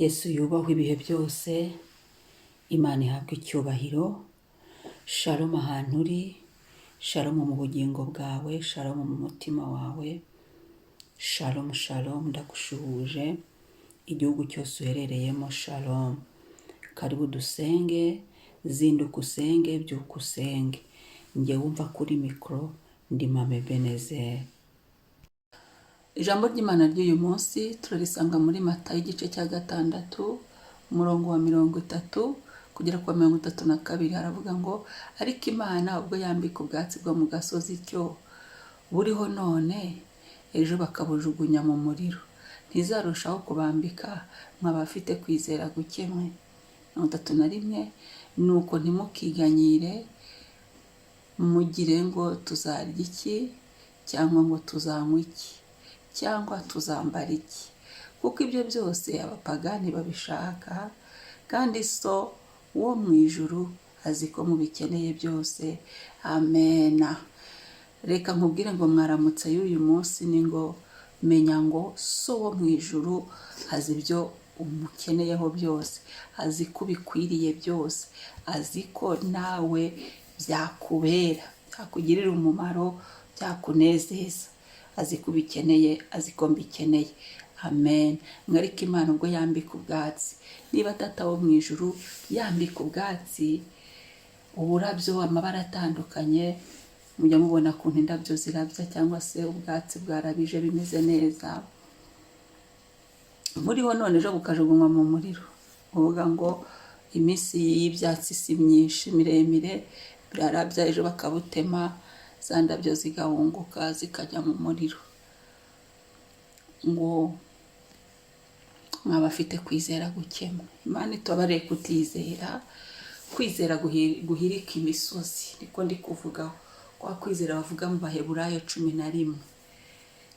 Yesu yubahwe ibihe byose, Imana ihabwe icyubahiro. Shalom ahantu uri, shalom mu bugingo bwawe, shalom mu mutima wawe, shalom shalom. Ndagushuhuje igihugu cyose uherereyemo, shalom. Karibu dusenge, zinduka usenge, byuka usenge. Njye wumva kuri mikoro ndi Mame Benezeri. Ijambo ry'Imana ry'uyu munsi turarisanga muri Matayo igice cya 6 umurongo wa 30 kugera ku 32. Haravuga ngo ariko Imana ubwo yambika ubwatsi bwo mu gasozi ityo buriho none ejo bakabujugunya mu muriro, ntizarushaho kubambika mw'abafite kwizera guke mwe. 31 nuko ntimukiganyire mugire ngo tuzarya iki cyangwa ngo tuzanywa iki cyangwa tuzambara iki, kuko ibyo byose abapagani babishaka, kandi so wo mu ijuru azi ko mubikeneye byose. Amena. Reka nkubwire ngo mwaramutse y'uyu munsi ni ngo menya ngo so wo mu ijuru azi ibyo umukeneyeho byose, azi ko bikwiriye byose, azi ko nawe byakubera, byakugirira umumaro, byakunezeza. Azi ko ubikeneye, azi ko mbikeneye. Amen. Mwariko Imana ubwo yambika ubwatsi, niba Data wo mu ijuru yambika ubwatsi, uburabyo, amabara atandukanye, mujya mubona kuntu indabyo zirabya cyangwa se ubwatsi bwarabije bimeze neza, muriho none ejo bukajugunywa mu muriro. Uvuga ngo iminsi y'ibyatsi si myinshi miremire, birarabya ejo bakabutema, za ndabyo zigahunguka zikajya mu muriro. Ngo mwabafite kwizera gukemwe. Imana itubabarire kutizera, kwizera guhirika imisozi, niko ndi kuvugaho. Kwa kwizera bavuga mu Baheburayo 11.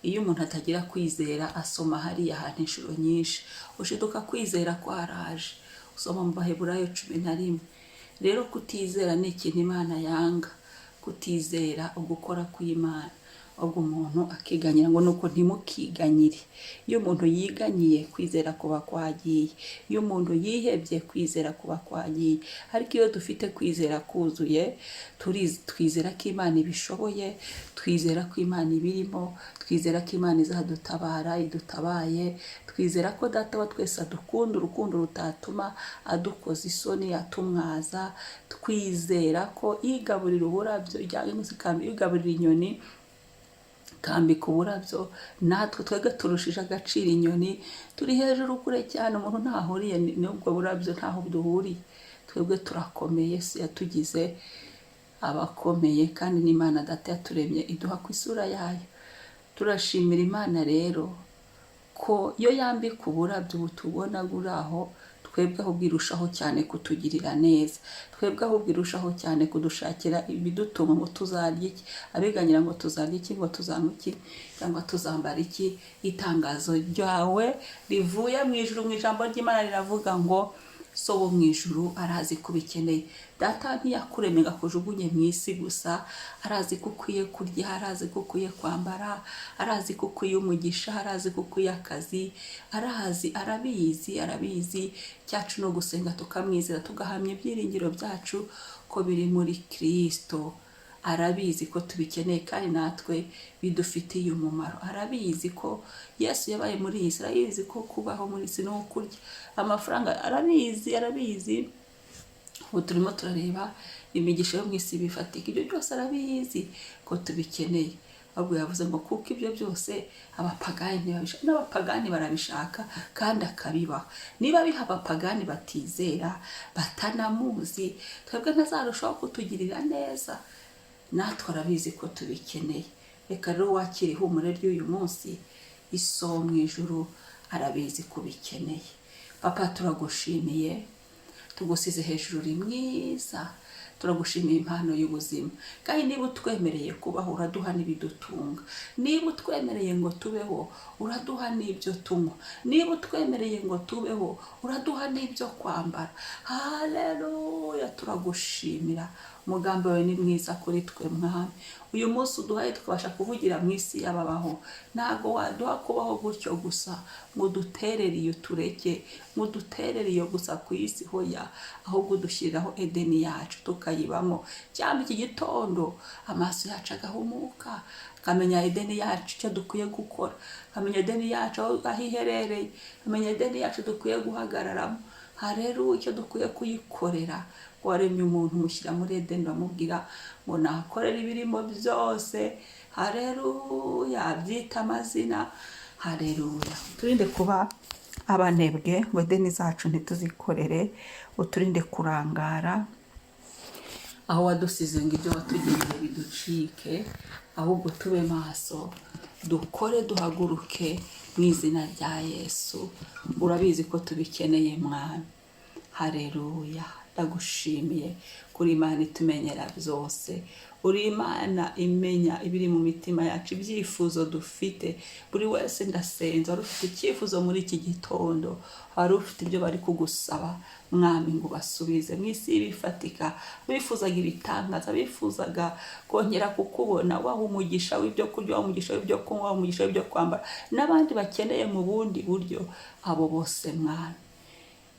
Iyo umuntu atagira kwizera asoma hariya ahantu inshuro nyinshi, ushiduka kwizera kwaraje, usoma mu Baheburayo 11. Rero kutizera ni ikintu Imana yanga. Kutizera ugukora kw'Imana, ubwo umuntu akiganyira, ngo nuko ntimukiganyire. Iyo umuntu yiganyiye, kwizera kuba kwagiye. Iyo umuntu yihebye, kwizera kuba kwagiye. Ariko iyo dufite kwizera kuzuye, twizera ko Imana ibishoboye, twizera ko Imana ibirimo, twizera ko Imana izadutabara, idutabaye, twizera ko Data wa twese adukunda urukundo rutatuma adukoza isoni, atumwaza. Twizera ko igaburira uburabyo, igaburira inyoni kambika uburabyo, natwe twebwe turushije agaciro inyoni, turi hejuru kure cyane, umuntu ntahuriye n'ubwo burabyo, ntaho duhuriye. Twebwe turakomeye, Yesu yatugize abakomeye, kandi n'Imana Data yaturemye iduha ku isura yayo. Turashimira Imana rero ko yo yambika uburabyo butubona guri aho, twebwe ahubwo irushaho cyane kutugirira neza, twebwe ahubwo irushaho cyane kudushakira ibidutunga, ngo tuzarya iki, abiganyira ngo tuzarya iki, ngo tuzanywa iki cyangwa tuzambara iki. Itangazo ryawe rivuye mu ijuru, mu ijambo ry'Imana riravuga ngo so wo mu ijuru arazi ko ubikeneye. Data ntiyakuremye ngo akujugunye mu isi gusa, arazi ko ukwiye kurya, arazi ko ukwiye kwambara, arazi ko ukwiye umugisha, arazi ko ukwiye akazi, arabizi. Cyacu no gusenga tukamwizera, tugahamya ibyiringiro byacu ko biri muri Kristo. Arabizi ko tubikeneye, kandi natwe bidufitiye umumaro. Arabizi ko Yesu yabaye muri iyi si, arabizi ko kubaho muri isi no kurya amafaranga, arabizi. Ubu turimo turareba imigisha yo mu isi bifatika, ibyo byose arabizi ko tubikeneye. Ahubwo yavuze ngo kuko ibyo byose abapagani babishaka, n'abapagani barabishaka kandi akabibaho. Niba biha abapagani batizera, batanamuzi, twebwe ntazarushaho kutugirira neza. Natwe arabizi ko tubikeneye. Reka rero wakire ihumure ry'uyu munsi, iso mu ijuru arabizi ko bikeneye. Papa, turagushimiye, tugusize hejuru, uri mwiza. Turagushimiye impano y'ubuzima, kandi niba utwemereye kubaho uraduha n'ibidutunga. Niba utwemereye ngo tubeho uraduha n'ibyo tunywa. Niba utwemereye ngo tubeho uraduha n'ibyo kwambara. Haleluya, turagushimira umugambi wawe ni mwiza kuri twe mwami. Uyu munsi uduhaye tukabasha kuvugira mu isi y'ababaho, ntago waduha kubaho gutyo gusa ngo duterere iyo tureke, ngo duterere iyo gusa ku isi hoya, ahubwo dushyiriraho Edeni yacu tukayibamo. Cyangwa iki gitondo amaso yacu agahumuka, akamenya Edeni yacu icyo dukwiye gukora, akamenya Edeni yacu aho iherereye, akamenya Edeni yacu dukwiye guhagararamo. Haleluya, icyo dukwiye kuyikorera. Waremye umuntu umushyira muri Edeni, bamubwira ngo nakorere ibirimo byose. Haleluya, abyita amazina. Haleluya, turinde kuba abanebwe ngo Edeni zacu ntituzikorere, uturinde kurangara aho wadusize ngo ibyo watugiriye biducike, ahubwo tube maso, dukore duhaguruke mu izina rya Yesu. Urabizi ko tubikeneye mwami. Haleluya, ndagushimiye kuri Imana itumenyera byose. Uri Imana imenya ibiri mu mitima yacu, ibyifuzo dufite. Buri wese ndasenza wari ufite icyifuzo muri iki gitondo, wari ufite ibyo bari kugusaba mwami ngo basubize mu isi bifatika. Bifuzaga ibitangaza, bifuzaga kongera kukubona, waha umugisha w'ibyo kurya, waha umugisha w'ibyo kunywa, waha umugisha w'ibyo kwambara, n'abandi bakeneye mu bundi buryo. Abo bose mwami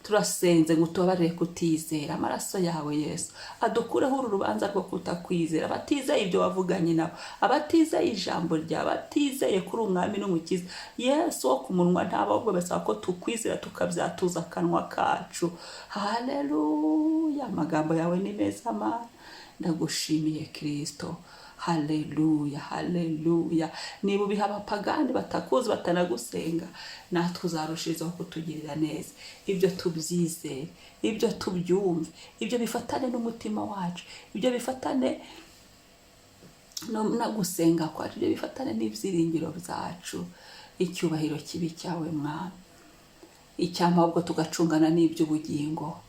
turasenze ngo tubabarire kutizera. Amaraso yawe Yesu adukureho uru rubanza rwo kutakwizera, abatizeye ibyo wavuganye nabo, abatizeye ijambo ryawe, abatizeye kuri umwami n'umukiza Yesu wo ku munwa ntabwo basaba ko tukwizera tukabyatuza akanwa kacu. Haleluya, amagambo yawe ni meza Mana, ndagushimiye Kristo. Haleluya, haleluya. Niba ubiha abapagani batakuzi batanagusenga, natwe uzarushirizaho kutugirira neza. Ibyo tubyizere, ibyo tubyumve, ibyo bifatane n'umutima wacu, ibyo bifatane no gusenga kwacu, ibyo bifatane n'ibyiringiro byacu. Icyubahiro kibi cyawe mwami. Icyama ahubwo tugacungana n'iby'ubugingo,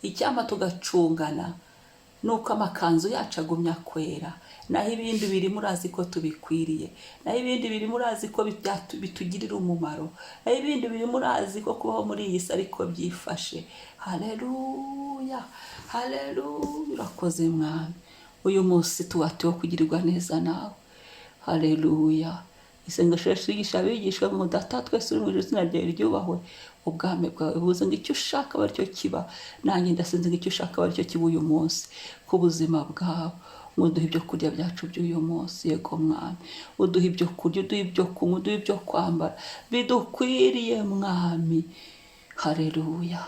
icyama tugacungana nuko amakanzu yacu agumya kwera, naho ibindi biri murazi ko tubikwiriye, naho ibindi biri murazi ko bitugirira umumaro, naho ibindi biri murazi ko kubaho muri iyi si ariko byifashe. Haleluya, haleluya, urakoze mwami. Uyu munsi tuwatiwe kugirirwa neza nawe. Haleluya. Isengesho rishigisha abigishwa ngo Data twese uri mu izina ryawe ryubahwe, ubwami bwawe buze, ngo icyo ushaka aba aricyo kiba. Nanjye ndasenze ngo icyo ushaka aba aricyo kiba uyu munsi ku buzima bwawe. Uduhe ibyo kurya byacu by'uyu munsi, yego mwami. Uduhe ibyo kurya, uduhe ibyo kunywa, uduhe ibyo kwambara bidukwiriye mwami. Haleluya,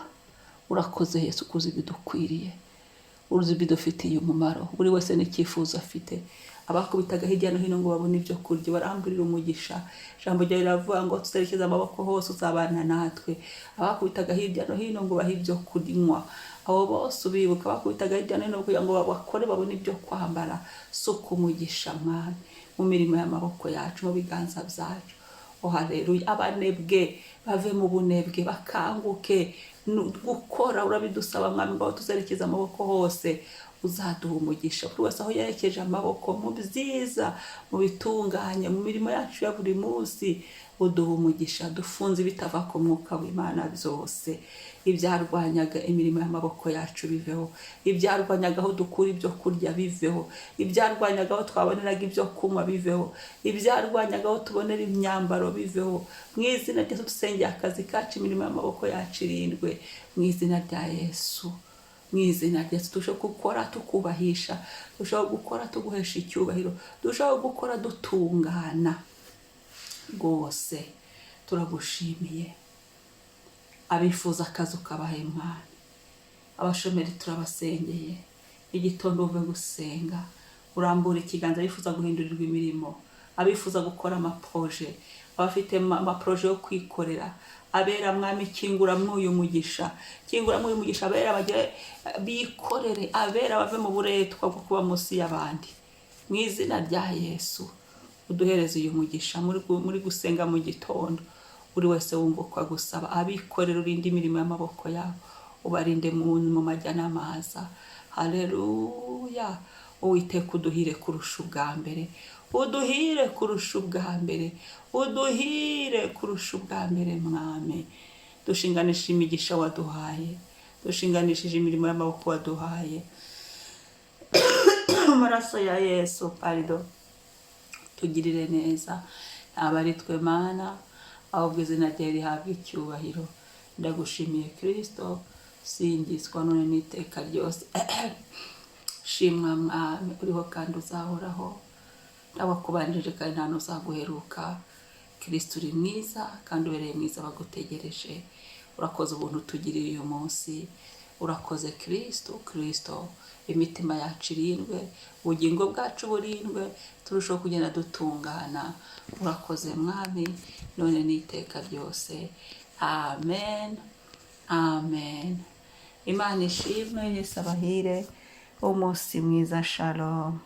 urakoze Yesu kuzi bidukwiriye, uzi bidufitiye umumaro. Buri wese n'icyifuzo afite. Abakubitaga hirya no hino ngo babone ibyo kurya baramburira umugisha. Ijambo ryawe riravuga ngo tuzerekeza amaboko hose uzabana natwe. Abakubitaga hirya no hino ngo bahe ibyo kunywa, abo bose ubibuka. Abakubitaga hirya no hino kugira ngo bakore babone ibyo kwambara. Suka umugisha mwami mu mirimo y'amaboko yacu, mu biganza byacu. Haleluya, abanebwe bave mu bunebwe bakanguke gukora. Urabidusaba mwami ngo tuzerekeza amaboko hose uzaduha umugisha. Buri wese aho yerekeje amaboko, mu byiza, mu bitunganye, mu mirimo yacu ya buri munsi, uduha umugisha. Dufunze ibitava ku mwuka w'Imana byose. Ibyarwanyaga imirimo y'amaboko yacu biveho, ibyarwanyaga aho dukura ibyo kurya biveho, ibyarwanyaga aho twaboneraga ibyo kunywa biveho, ibyarwanyaga aho tubonera imyambaro biveho. Mu izina rya Yesu dusengeye akazi kacu, imirimo y'amaboko yacu irindwe mu izina rya Yesu. Mu izina rya Yesu turushaho gukora tukubahisha, turushaho gukora tuguhesha icyubahiro, turushaho gukora dutungana rwose. Turagushimiye. Abifuza akazi ukabahe mwami, abashomeri turabasengeye. Igitondo uve gusenga, urambura ikiganza bifuza guhindurirwa imirimo, abifuza gukora amaproje, abafite amaproje yo kwikorera. Abera mwami kingura mwuyu mugisha, kingura mwuyu mugisha. Abera bagire bikorere, abera bave mu buretwa bwo kuba munsi y'abandi. Mu izina rya Yesu uduhereze uyu mugisha muri gusenga mu gitondo. Buri wese wumva uko agusaba, abikorera urinde imirimo y'amaboko yabo, ubarinde mu majya n'amaza. Haleluya, Uwiteka uduhire kurusha ubwa mbere, uduhire kurusha ubwa mbere, uduhire kurusha ubwa mbere mwami. Dushinganisha imigisha waduhaye, dushinganishije imirimo y'amaboko waduhaye. amaraso ya Yesu parido, tugirire neza, ntabwo ari twe Mana, ahubwo izina ryawe rihabwa icyubahiro. Ndagushimiye Kristo, singizwa none n'iteka ryose. Shimwa Mwami, uriho kandi uzahoraho, ndabakubanjije kandi nta n'uzaguheruka. Kristo uri mwiza kandi ubereye mwiza bagutegereje. Urakoze ubuntu tugiriye uyu munsi, urakoze Kristo, imitima yacu irindwe, ubugingo bwacu burindwe, turushaho kugenda dutungana. Urakoze Mwami, none n'iteka ryose. Amen, amen. Imana ishimwe, Yesu abahire, umunsi mwiza, shalom.